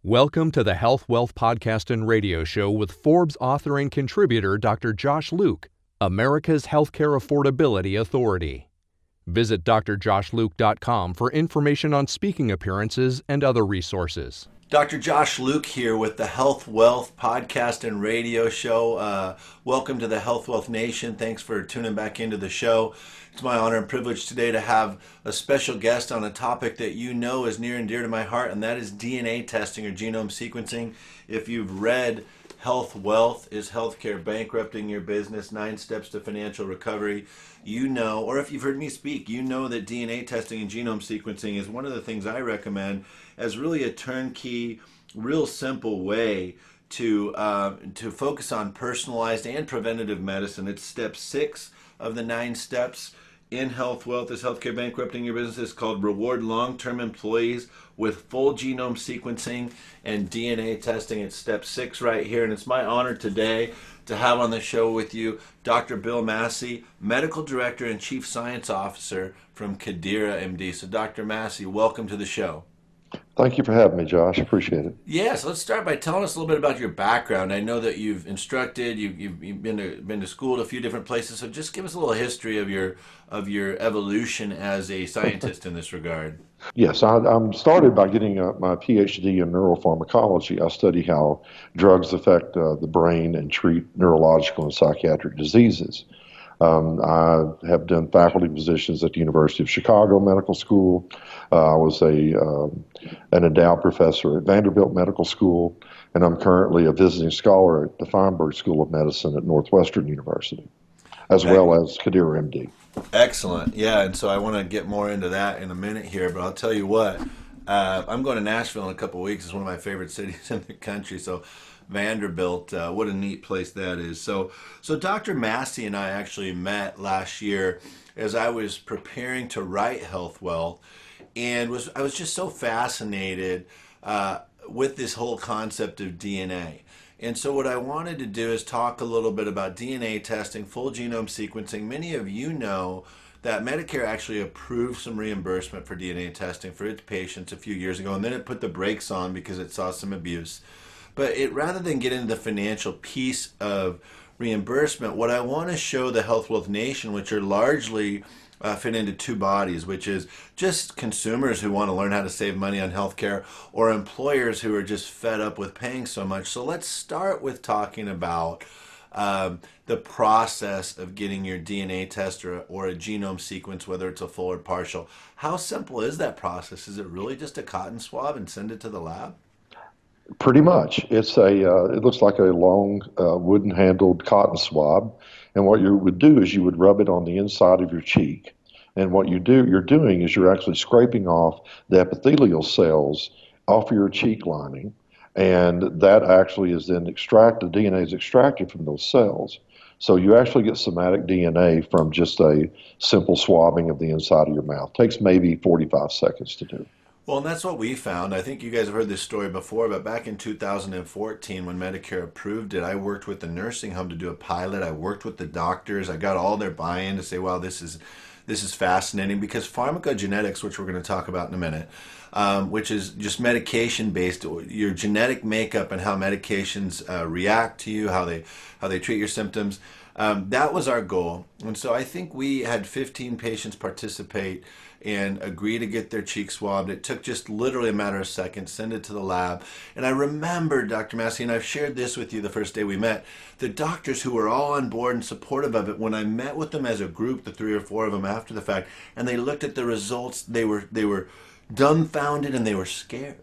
Welcome to the Health Wealth Podcast and Radio Show with Forbes author and contributor Dr. Josh Luke, America's Healthcare Affordability Authority. Visit drjoshluke.com for information on speaking appearances and other resources. Dr. Josh Luke here with the Health Wealth Podcast and Radio Show. Welcome to the Health Wealth Nation. Thanks for tuning back into the show. It's my honor and privilege today to have a special guest on a topic that you know is near and dear to my heart, and that is DNA testing or genome sequencing. If you've read Health Wealth, Is Healthcare Bankrupting Your Business? 9 Steps to Financial Recovery, you know, or if you've heard me speak, you know that DNA testing and genome sequencing is one of the things I recommend as really a turnkey, real simple way to focus on personalized and preventative medicine. It's step 6 of the 9 steps in Health Wealth, Is Healthcare Bankrupting Your Business? It's called Reward Long-Term Employees with Full Genome Sequencing and DNA Testing. It's step 6 right here, and it's my honor today to have on the show with you Dr. Bill Massey, Medical Director and Chief Science Officer from Kadira, MD. So Dr. Massey, welcome to the show. Thank you for having me, Josh. Appreciate it. Yes, let's start by telling us a little bit about your background. I know that you've instructed, you've been to school at a few different places, so just give us a little history of your evolution as a scientist in this regard. Yes, I'm started by getting my PhD in neuropharmacology. I study how drugs affect the brain and treat neurological and psychiatric diseases. I have done faculty positions at the University of Chicago Medical School. I was an endowed professor at Vanderbilt Medical School, and I'm currently a visiting scholar at the Feinberg School of Medicine at Northwestern University, as well as Kadira, MD. Excellent. Yeah, and so I want to get more into that in a minute here, but I'll tell you what, I'm going to Nashville in a couple of weeks. It's one of my favorite cities in the country, so Vanderbilt, what a neat place that is. So Dr. Massey and I actually met last year as I was preparing to write Health Wealth, and I was just so fascinated with this whole concept of DNA. And so what I wanted to do is talk a little bit about DNA testing, full genome sequencing. Many of you know that Medicare actually approved some reimbursement for DNA testing for its patients a few years ago, and then it put the brakes on because it saw some abuse. But rather than get into the financial piece of reimbursement, what I want to show the Health Wealth Nation, which are largely fit into two bodies, which is just consumers who want to learn how to save money on healthcare, or employers who are just fed up with paying so much. So let's start with talking about the process of getting your DNA test or a genome sequence, whether it's a full or partial. How simple is that process? Is it really just a cotton swab and send it to the lab? Pretty much. It looks like a long wooden-handled cotton swab, and what you would do is you would rub it on the inside of your cheek, and what you're doing is you're actually scraping off the epithelial cells off your cheek lining, and that actually is then extracted. DNA is extracted from those cells, so you actually get somatic DNA from just a simple swabbing of the inside of your mouth. It takes maybe 45 seconds to do. Well, and that's what we found. I think you guys have heard this story before, but back in 2014, when Medicare approved it, I worked with the nursing home to do a pilot. I worked with the doctors. I got all their buy-in to say, wow, this is fascinating, because pharmacogenetics, which we're going to talk about in a minute, which is just medication-based, your genetic makeup and how medications react to you, how they treat your symptoms. That was our goal. And so I think we had 15 patients participate and agree to get their cheek swabbed. It took just literally a matter of seconds, send it to the lab. And I remember, Dr. Massey, and I've shared this with you the first day we met, the doctors who were all on board and supportive of it, when I met with them as a group, the 3 or 4 of them after the fact, and they looked at the results, they were dumbfounded and they were scared.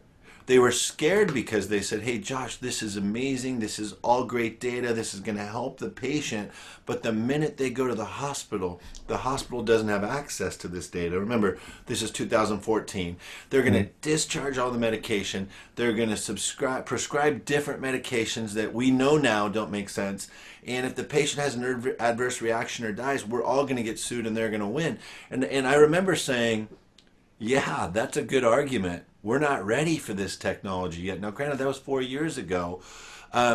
They were scared because they said, hey, Josh, this is amazing. This is all great data. This is going to help the patient. But the minute they go to the hospital doesn't have access to this data. Remember, this is 2014. They're going to discharge all the medication. They're going to prescribe different medications that we know now don't make sense. And if the patient has an adverse reaction or dies, we're all going to get sued and they're going to win. And I remember saying, yeah, that's a good argument. We're not ready for this technology yet. Now, granted, that was 4 years ago.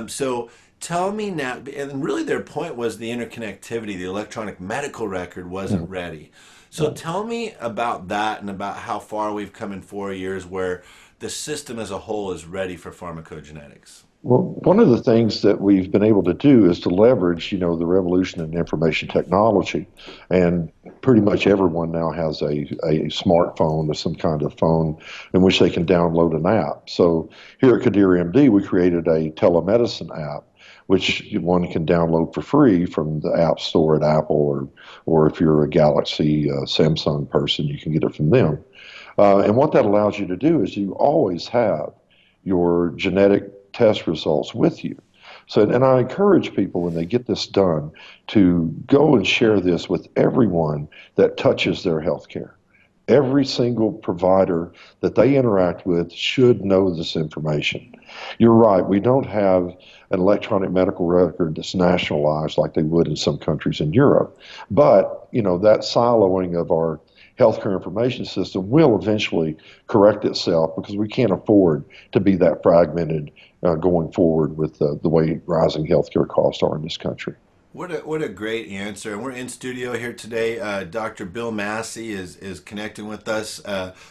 So tell me now, and really their point was the interconnectivity, the electronic medical record wasn't ready. So tell me about that and about how far we've come in 4 years, where the system as a whole is ready for pharmacogenetics? Well, one of the things that we've been able to do is to leverage, the revolution in information technology. And pretty much everyone now has a smartphone or some kind of phone in which they can download an app. So here at Kadir MD, we created a telemedicine app, which one can download for free from the App Store at Apple, or if you're a Galaxy Samsung person, you can get it from them. And what that allows you to do is you always have your genetic test results with you. So, and I encourage people when they get this done to go and share this with everyone that touches their healthcare. Every single provider that they interact with should know this information. You're right, we don't have an electronic medical record that's nationalized like they would in some countries in Europe. But, that siloing of our healthcare information system will eventually correct itself, because we can't afford to be that fragmented going forward with the way rising healthcare costs are in this country. What a great answer. And we're in studio here today. Dr. Bill Massey is connecting with us,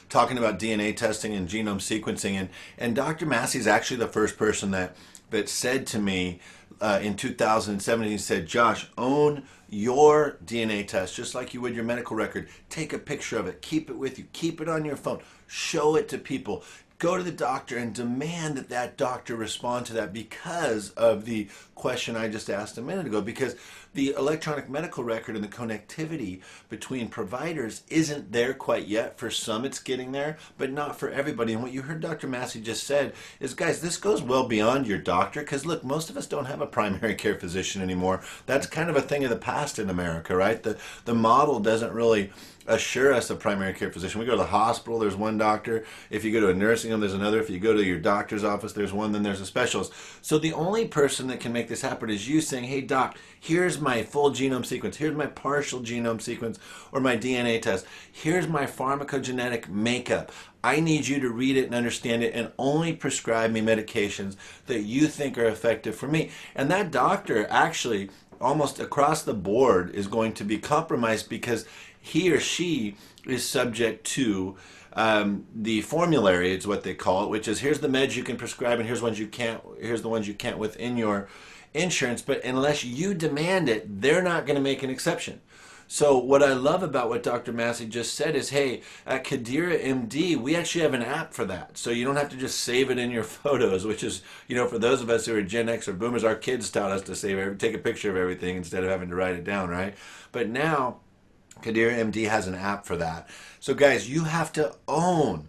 talking about DNA testing and genome sequencing. And Dr. Massey is actually the first person that said to me in 2017, he said, Josh, own your DNA test just like you would your medical record. Take a picture of it. Keep it with you. Keep it on your phone. Show it to people. Go to the doctor and demand that doctor respond to that, because of the question I just asked a minute ago, because the electronic medical record and the connectivity between providers isn't there quite yet. For some it's getting there, but not for everybody. And what you heard Dr. Massey just said is, guys, this goes well beyond your doctor, because look, most of us don't have a primary care physician anymore. That's kind of a thing of the past in America, right? The model doesn't really assure us a primary care physician. We go to the hospital, there's one doctor. If you go to a nursing home, there's another. If you go to your doctor's office, there's one, then there's a specialist. So the only person that can make this happen is you saying, hey doc, here's my full genome sequence, here's my partial genome sequence, or my DNA test, here's my pharmacogenetic makeup. I need you to read it and understand it, and only prescribe me medications that you think are effective for me. And that doctor actually, almost across the board, is going to be compromised, because he or she is subject to the formulary, is what they call it, which is, here's the meds you can prescribe and here's the ones you can't within your insurance. But unless you demand it, they're not going to make an exception. So what I love about what Dr. Massey just said is, hey, at Kadira MD, we actually have an app for that. So you don't have to just save it in your photos, which is, for those of us who are Gen X or boomers, our kids taught us to take a picture of everything instead of having to write it down, right? But now Kadira MD has an app for that. So guys, you have to own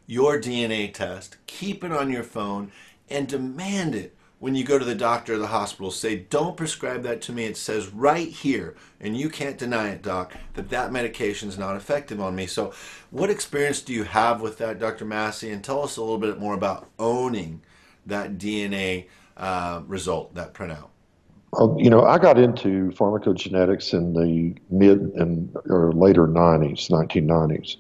your DNA test, keep it on your phone, and demand it when you go to the doctor or the hospital. Say, don't prescribe that to me. It says right here, and you can't deny it, doc, that medication is not effective on me. So what experience do you have with that, Dr. Massey? And tell us a little bit more about owning that DNA result, that printout. I got into pharmacogenetics in the or later 1990s.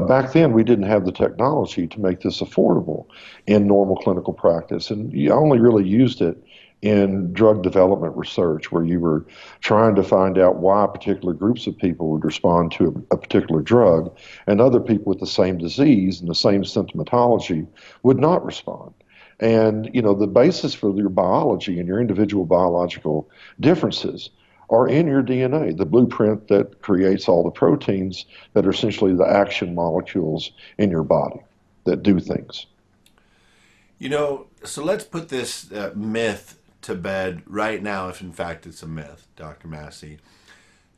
Back then, we didn't have the technology to make this affordable in normal clinical practice, and you only really used it in drug development research, where you were trying to find out why particular groups of people would respond to a particular drug, and other people with the same disease and the same symptomatology would not respond. And, the basis for your biology and your individual biological differences are in your DNA, the blueprint that creates all the proteins that are essentially the action molecules in your body that do things. So let's put this myth to bed right now, if in fact it's a myth, Dr. Massey.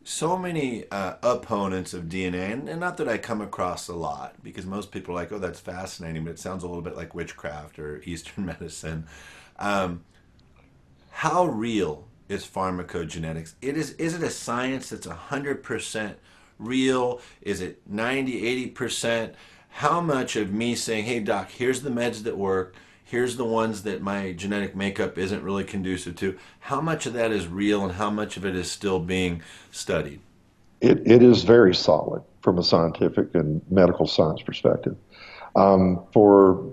So many opponents of DNA, and not that I come across a lot, because most people are like, oh, that's fascinating, but it sounds a little bit like witchcraft or Eastern medicine. How real is pharmacogenetics? Is it a science that's 100% real? Is it 90, 80%? How much of me saying, hey, doc, here's the meds that work, here's the ones that my genetic makeup isn't really conducive to, how much of that is real and how much of it is still being studied? It is very solid from a scientific and medical science perspective. For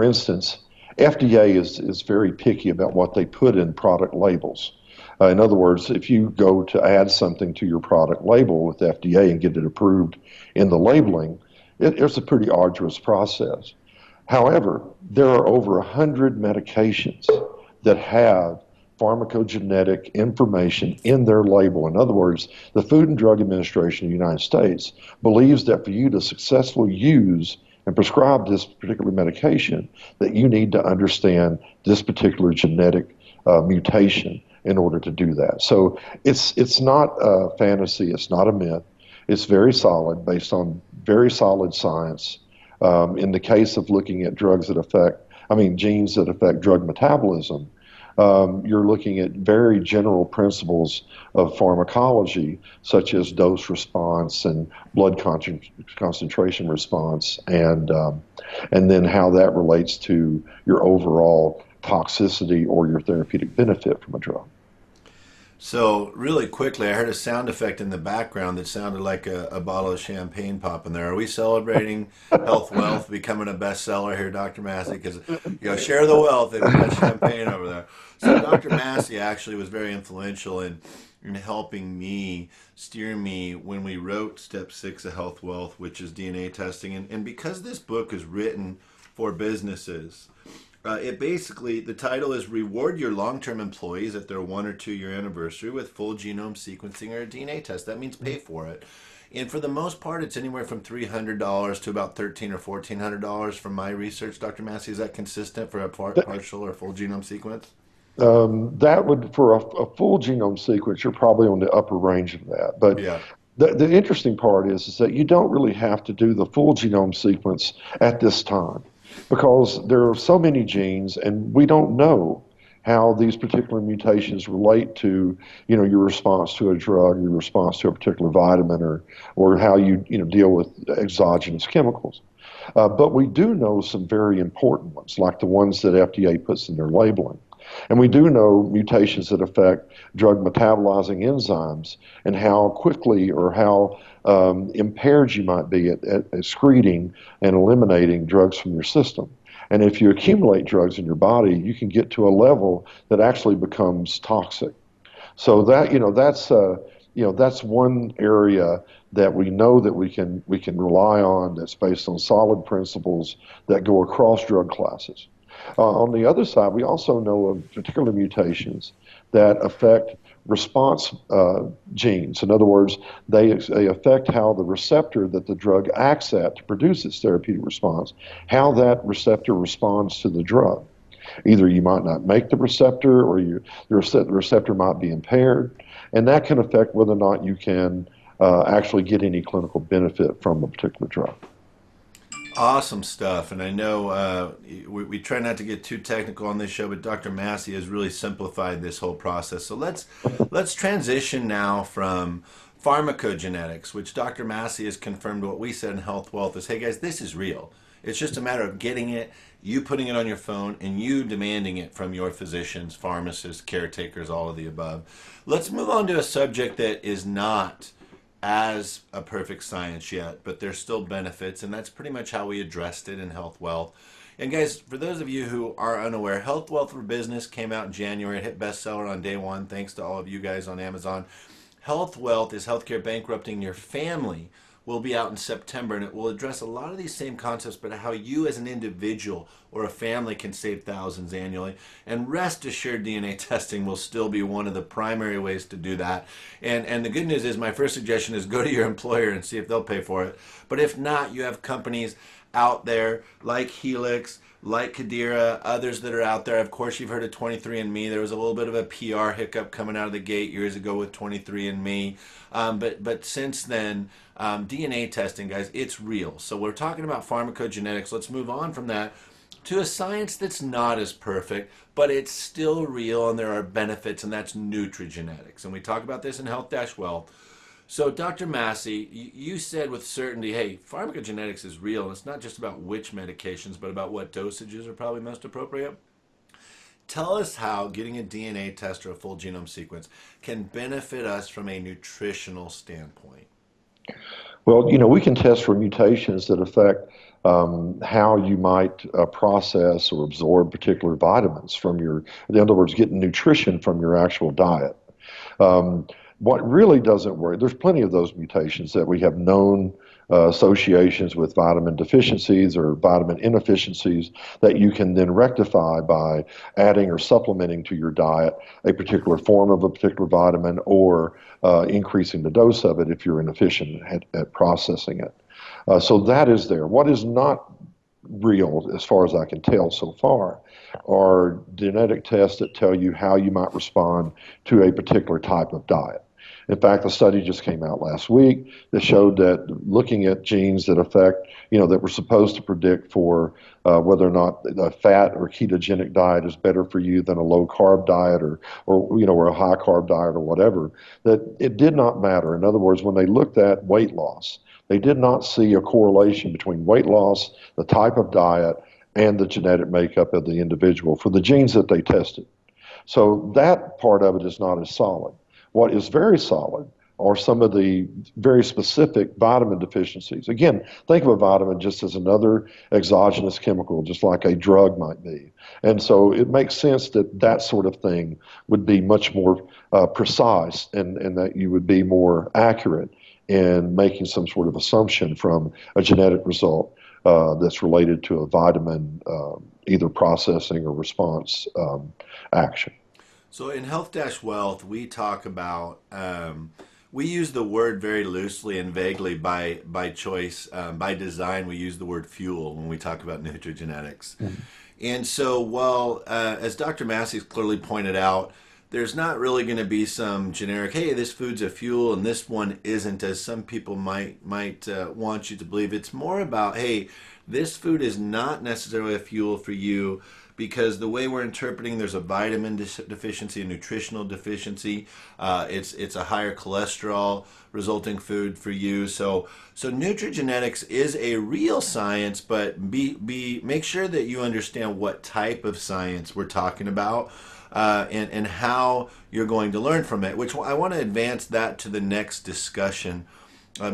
instance, FDA is very picky about what they put in product labels. In other words, if you go to add something to your product label with FDA and get it approved in the labeling, it's a pretty arduous process. However, there are over 100 medications that have pharmacogenetic information in their label. In other words, the Food and Drug Administration of the United States believes that for you to successfully use and prescribe this particular medication, that you need to understand this particular genetic mutation in order to do that. So it's not a fantasy, it's not a myth. It's very solid, based on very solid science. In the case of looking at genes that affect drug metabolism, you're looking at very general principles of pharmacology, such as dose response and blood concentration response, and then how that relates to your overall toxicity or your therapeutic benefit from a drug. So really quickly, I heard a sound effect in the background that sounded like a bottle of champagne popping there. Are we celebrating Health Wealth becoming a bestseller here, Dr. Massey? Because, share the wealth, and we got champagne over there. So Dr. Massey actually was very influential in helping me, steer me when we wrote Step 6 of Health Wealth, which is DNA testing. And because this book is written for businesses, the title is Reward Your Long-Term Employees at Their 1 or 2 year anniversary with Full Genome Sequencing or a DNA Test. That means pay for it. And for the most part, it's anywhere from $300 to about $1,300 or $1,400 from my research. Dr. Massey, is that consistent for a partial or full genome sequence? That would, for a full genome sequence, you're probably on the upper range of that. But yeah. The interesting part is that you don't really have to do the full genome sequence at this time, because there are so many genes, and we don't know how these particular mutations relate to, your response to a drug, your response to a particular vitamin, or how you deal with exogenous chemicals. But we do know some very important ones, like the ones that FDA puts in their labeling. And we do know mutations that affect drug metabolizing enzymes and how quickly or how impaired you might be at excreting and eliminating drugs from your system. And if you accumulate drugs in your body, you can get to a level that actually becomes toxic. So that's one area that we know that we can rely on, that's based on solid principles that go across drug classes. On the other side, we also know of particular mutations that affect response genes. In other words, they affect how the receptor that the drug acts at to produce its therapeutic response, how that receptor responds to the drug. Either you might not make the receptor, or the receptor might be impaired, and that can affect whether or not you can actually get any clinical benefit from a particular drug. Awesome stuff. And I know we try not to get too technical on this show, but Dr. Massey has really simplified this whole process. So let's transition now from pharmacogenetics, which Dr. Massey has confirmed what we said in Health Wealth is, hey guys, this is real. It's just a matter of getting it, you putting it on your phone, and you demanding it from your physicians, pharmacists, caretakers, all of the above. Let's move on to a subject that is not as a perfect science yet, but there's still benefits, and that's pretty much how we addressed it in Health Wealth. And guys, for those of you who are unaware, Health Wealth for Business came out in January. It hit bestseller on day one, thanks to all of you guys on Amazon. Health Wealth is Healthcare Bankrupting Your Family will be out in September, and it will address a lot of these same concepts, but how you as an individual or a family can save thousands annually. And rest assured, DNA testing will still be one of the primary ways to do that. And the good news is, my first suggestion is go to your employer and see if they'll pay for it. But if not, you have companies out there like Helix, like Kadira, others that are out there. Of course, you've heard of 23andMe. There was a little bit of a PR hiccup coming out of the gate years ago with 23andMe. But since then, DNA testing, guys, it's real. So we're talking about pharmacogenetics. Let's move on from that to a science that's not as perfect, but it's still real, and there are benefits, and that's nutrigenetics. And we talk about this in Health-Wealth. So, Dr. Massey, you said with certainty, hey, pharmacogenetics is real, and it's not just about which medications, but about what dosages are probably most appropriate. Tell us how getting a DNA test or a full genome sequence can benefit us from a nutritional standpoint. Well, we can test for mutations that affect how you might process or absorb particular vitamins from in other words, getting nutrition from your actual diet. What really doesn't work, there's plenty of those mutations that we have known associations with vitamin deficiencies or vitamin inefficiencies that you can then rectify by adding or supplementing to your diet a particular form of a particular vitamin, or increasing the dose of it if you're inefficient at processing it. So that is there. What is not real, as far as I can tell so far, are genetic tests that tell you how you might respond to a particular type of diet. In fact, a study just came out last week that showed that looking at genes that affect, that were supposed to predict for whether or not a fat or ketogenic diet is better for you than a low carb diet or a high carb diet or whatever, that it did not matter. In other words, when they looked at weight loss, they did not see a correlation between weight loss, the type of diet, and the genetic makeup of the individual for the genes that they tested. So that part of it is not as solid. What is very solid are some of the very specific vitamin deficiencies. Again, think of a vitamin just as another exogenous chemical, just like a drug might be. And so it makes sense that that sort of thing would be much more precise, and that you would be more accurate in making some sort of assumption from a genetic result that's related to a vitamin either processing or response action. So in Health-Wealth, we talk about, we use the word very loosely and vaguely by choice. By design, we use the word fuel when we talk about nutrigenetics. Mm-hmm. And so while, as Dr. Massey's clearly pointed out, there's not really going to be some generic, hey, this food's a fuel and this one isn't, as some people might want you to believe. It's more about, hey, this food is not necessarily a fuel for you, because the way we're interpreting, there's a vitamin deficiency, a nutritional deficiency. It's a higher cholesterol resulting food for you. So nutrigenetics is a real science, but make sure that you understand what type of science we're talking about, and how you're going to learn from it. Which I want to advance that to the next discussion,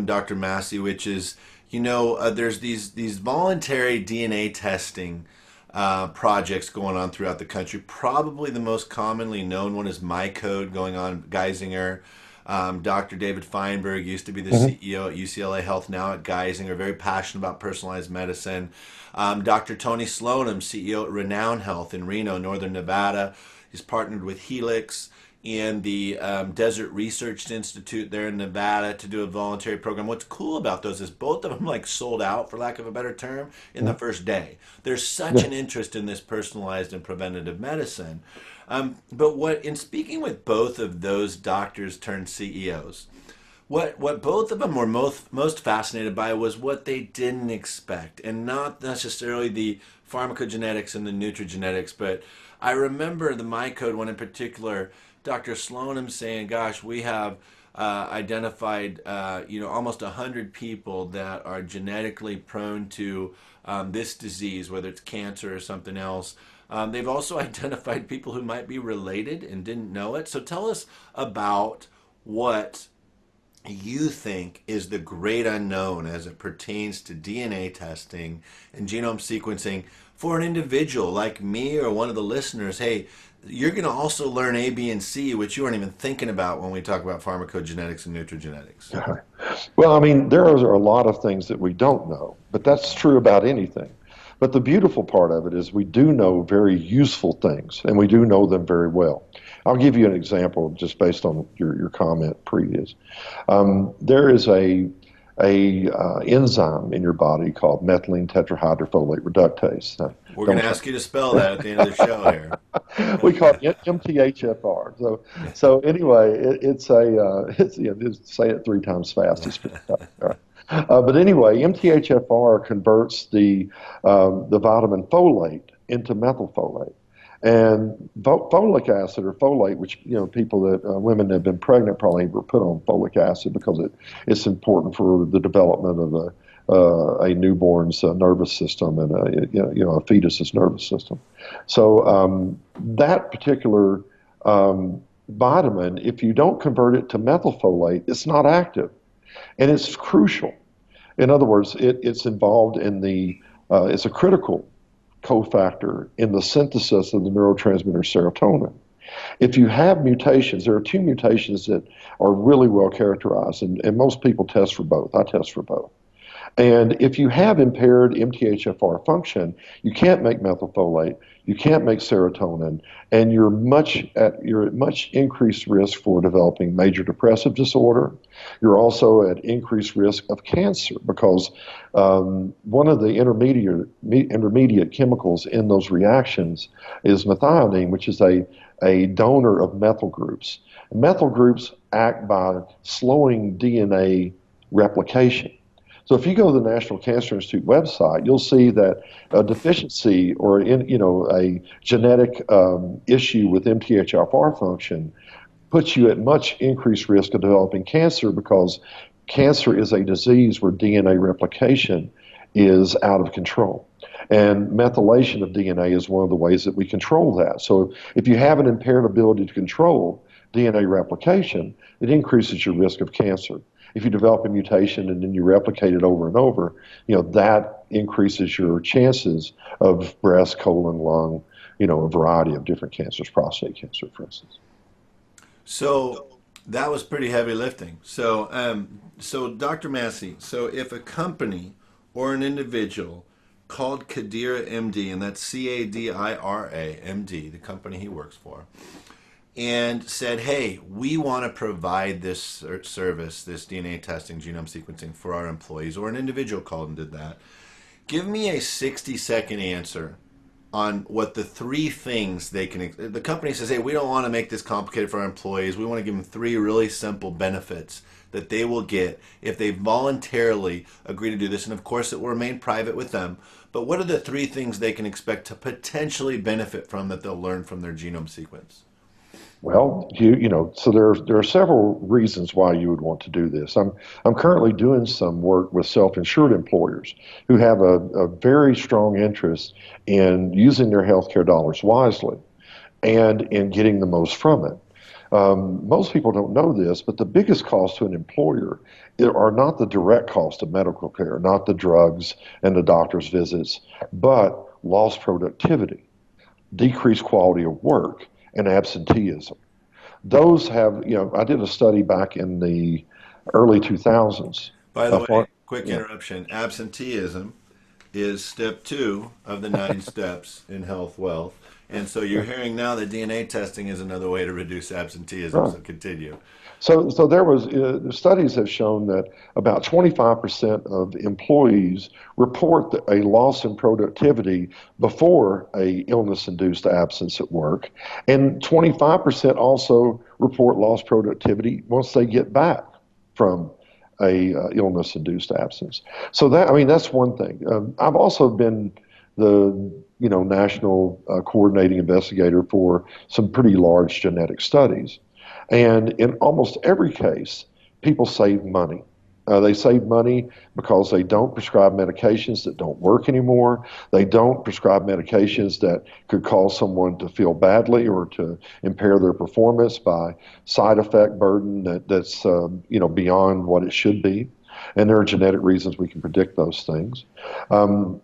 Dr. Massey, which is, there's these voluntary DNA testing projects going on throughout the country. Probably the most commonly known one is MyCode going on at Geisinger. Dr. David Feinberg used to be the CEO at UCLA Health, now at Geisinger, very passionate about personalized medicine. Dr. Tony Slonim, CEO at Renown Health in Reno, Northern Nevada. He's partnered with Helix and the Desert Research Institute there in Nevada to do a voluntary program. What's cool about those is both of them sold out, for lack of a better term, in the first day. There's such an interest in this personalized and preventative medicine. But in speaking with both of those doctors turned CEOs, what both of them were most fascinated by was what they didn't expect, and not necessarily the pharmacogenetics and the nutrigenetics. But I remember the MyCode one in particular, Dr. Slonim saying, gosh, we have identified almost 100 people that are genetically prone to this disease, whether it's cancer or something else. They've also identified people who might be related and didn't know it. So tell us about what you think is the great unknown as it pertains to DNA testing and genome sequencing for an individual like me or one of the listeners. Hey, you're going to also learn A, B, and C, which you weren't even thinking about when we talk about pharmacogenetics and nutrigenetics. Well, there are a lot of things that we don't know, but that's true about anything. But the beautiful part of it is we do know very useful things, and we do know them very well. I'll give you an example just based on your comment previous. There is a enzyme in your body called methylene tetrahydrofolate reductase. We're going to ask you to spell that at the end of the show here. We call it MTHFR. So anyway, it's just say it 3 times fast. But anyway, MTHFR converts the vitamin folate into methylfolate. And folic acid or folate, which people that women that have been pregnant probably were put on folic acid because it's important for the development of a newborn's nervous system and a fetus's nervous system. So that particular vitamin, if you don't convert it to methylfolate, it's not active, and it's crucial. In other words, it's involved in it's a critical cofactor in the synthesis of the neurotransmitter serotonin. If you have mutations, there are two mutations that are really well characterized, and most people test for both. I test for both. And if you have impaired MTHFR function, you can't make methylfolate, you can't make serotonin, and you're at much increased risk for developing major depressive disorder. You're also at increased risk of cancer because one of the intermediate chemicals in those reactions is methionine, which is a donor of methyl groups. Methyl groups act by slowing DNA replication. So if you go to the National Cancer Institute website, you'll see that a deficiency or a genetic issue with MTHFR function puts you at much increased risk of developing cancer because cancer is a disease where DNA replication is out of control. And methylation of DNA is one of the ways that we control that. So if you have an impaired ability to control DNA replication, it increases your risk of cancer. If you develop a mutation and then you replicate it over and over, that increases your chances of breast, colon, lung, a variety of different cancers, prostate cancer, for instance. So that was pretty heavy lifting. So Dr. Massey, so if a company or an individual called Cadira MD, and that's Cadira MD, the company he works for, and said, hey, we want to provide this service, this DNA testing, genome sequencing for our employees, or an individual called and did that, give me a 60-second answer on what the three things they can. The company says, hey, we don't want to make this complicated for our employees. We want to give them three really simple benefits that they will get if they voluntarily agree to do this. And of course, it will remain private with them. But what are the three things they can expect to potentially benefit from that they'll learn from their genome sequence? Well, so there are several reasons why you would want to do this. I'm currently doing some work with self-insured employers who have a very strong interest in using their healthcare dollars wisely and in getting the most from it. Most people don't know this, but the biggest cost to an employer are not the direct cost of medical care, not the drugs and the doctor's visits, but lost productivity, decreased quality of work, and absenteeism. Those have, I did a study back in the early 2000s. By the way, quick interruption, absenteeism is step 2 of the 9 steps in health wealth. And so you're hearing now that DNA testing is another way to reduce absenteeism, right. So continue. So there was, studies have shown that about 25% of employees report a loss in productivity before a illness-induced absence at work, and 25% also report lost productivity once they get back from a illness-induced absence. So that's one thing. I've also been the national coordinating investigator for some pretty large genetic studies. And in almost every case, people save money. They save money because they don't prescribe medications that don't work anymore. They don't prescribe medications that could cause someone to feel badly or to impair their performance by side effect burden that's beyond what it should be. And there are genetic reasons we can predict those things.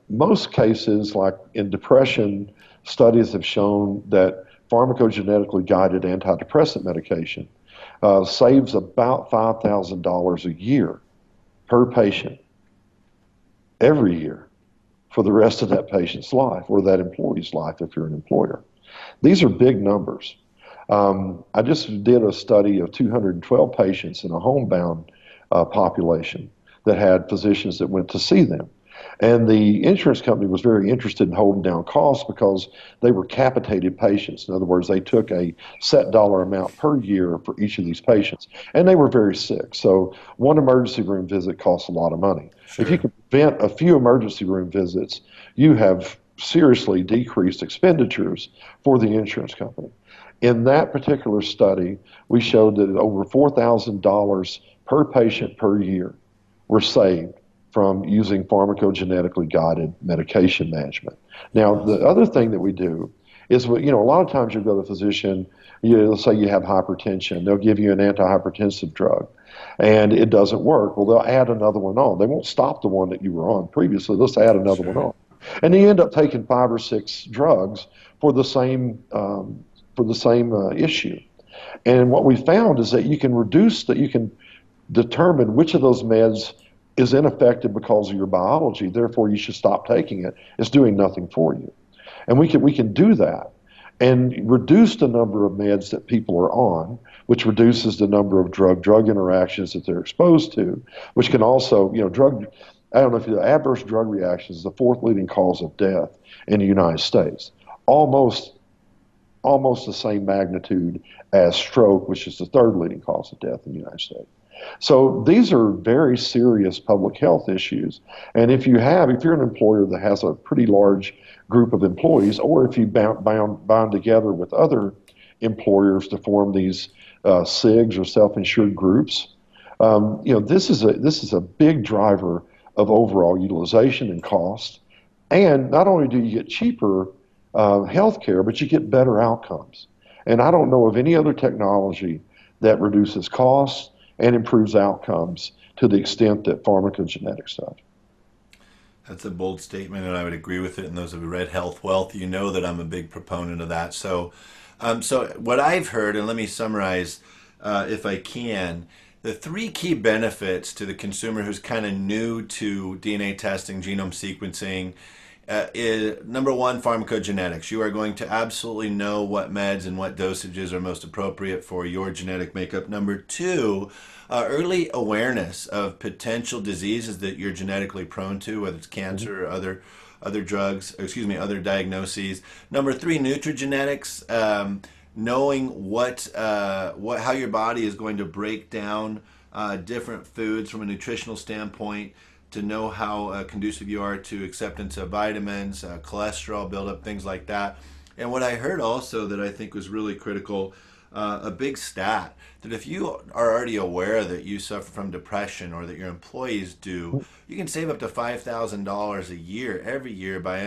Most cases, like in depression, studies have shown that pharmacogenetically guided antidepressant medication saves about $5,000 a year per patient every year for the rest of that patient's life or that employee's life if you're an employer. These are big numbers. I just did a study of 212 patients in a homebound population that had physicians that went to see them. And the insurance company was very interested in holding down costs because they were capitated patients. In other words, they took a set dollar amount per year for each of these patients. And they were very sick. So one emergency room visit costs a lot of money. Sure. If you can prevent a few emergency room visits, you have seriously decreased expenditures for the insurance company. In that particular study, we showed that over $4,000 per patient per year were saved from using pharmacogenetically guided medication management. Now, the other thing that we do is, a lot of times you'll go to a physician, let's say you have hypertension, they'll give you an antihypertensive drug, and it doesn't work. Well, they'll add another one on. They won't stop the one that you were on previously. Let's add another one on. And you end up taking 5 or 6 drugs for the same for the same issue. And what we found is that you can determine which of those meds is ineffective because of your biology, therefore you should stop taking it. It's doing nothing for you. And we can do that and reduce the number of meds that people are on, which reduces the number of drug-drug interactions that they're exposed to, which can also, I don't know if adverse drug reactions is the fourth leading cause of death in the United States. Almost the same magnitude as stroke, which is the third leading cause of death in the United States. So these are very serious public health issues. And if you're an employer that has a pretty large group of employees, or if you bound together with other employers to form these SIGs or self-insured groups, this is a big driver of overall utilization and cost. And not only do you get cheaper health care, but you get better outcomes. And I don't know of any other technology that reduces costs and improves outcomes to the extent that pharmacogenetics does. That's a bold statement, and I would agree with it. And those who read Health Wealth, you know that I'm a big proponent of that. So what I've heard, and let me summarize if I can, the three key benefits to the consumer who's kind of new to DNA testing, genome sequencing, is number one, pharmacogenetics. You are going to absolutely know what meds and what dosages are most appropriate for your genetic makeup. Number two, early awareness of potential diseases that you're genetically prone to, whether it's cancer or other diagnoses. Number three, nutrigenetics, knowing how your body is going to break down different foods from a nutritional standpoint, to know how conducive you are to acceptance of vitamins, cholesterol buildup, things like that. And what I heard also that I think was really critical, a big stat, that if you are already aware that you suffer from depression or that your employees do, you can save up to $5,000 a year, every year, by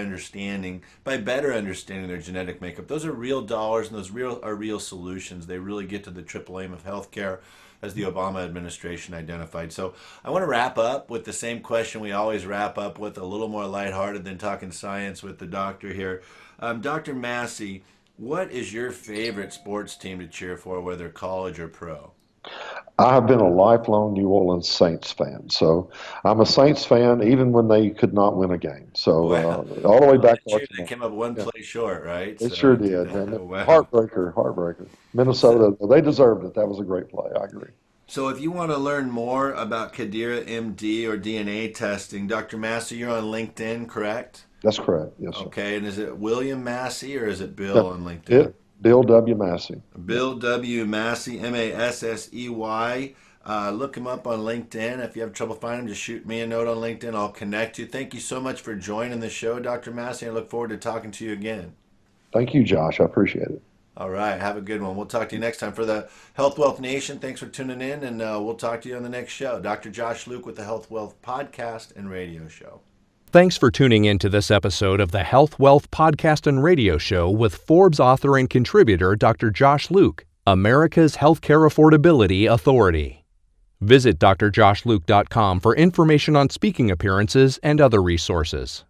better understanding their genetic makeup. Those are real dollars, and those are real solutions. They really get to the triple aim of healthcare, as the Obama administration identified. So I want to wrap up with the same question we always wrap up with, a little more lighthearted than talking science with the doctor here. Dr. Massey, what is your favorite sports team to cheer for, whether college or pro? I've been a lifelong New Orleans Saints fan. So I'm a Saints fan even when they could not win a game. So all the way back. They came up one play short, right? They sure did. Wow. Heartbreaker. Minnesota, they deserved it. That was a great play. I agree. So if you want to learn more about Kadira MD or DNA testing, Dr. Massey, you're on LinkedIn, correct? That's correct. Yes, sir. Okay, and is it William Massey or is it Bill on LinkedIn? Bill W. Massey. Bill W. Massey, Massey. Look him up on LinkedIn. If you have trouble finding him, just shoot me a note on LinkedIn. I'll connect you. Thank you so much for joining the show, Dr. Massey. I look forward to talking to you again. Thank you, Josh. I appreciate it. All right. Have a good one. We'll talk to you next time. For the Health Wealth Nation, thanks for tuning in, and we'll talk to you on the next show. Dr. Josh Luke with the Health Wealth Podcast and Radio Show. Thanks for tuning in to this episode of the Health Wealth Podcast and Radio Show with Forbes author and contributor Dr. Josh Luke, America's Healthcare Affordability Authority. Visit drjoshluke.com for information on speaking appearances and other resources.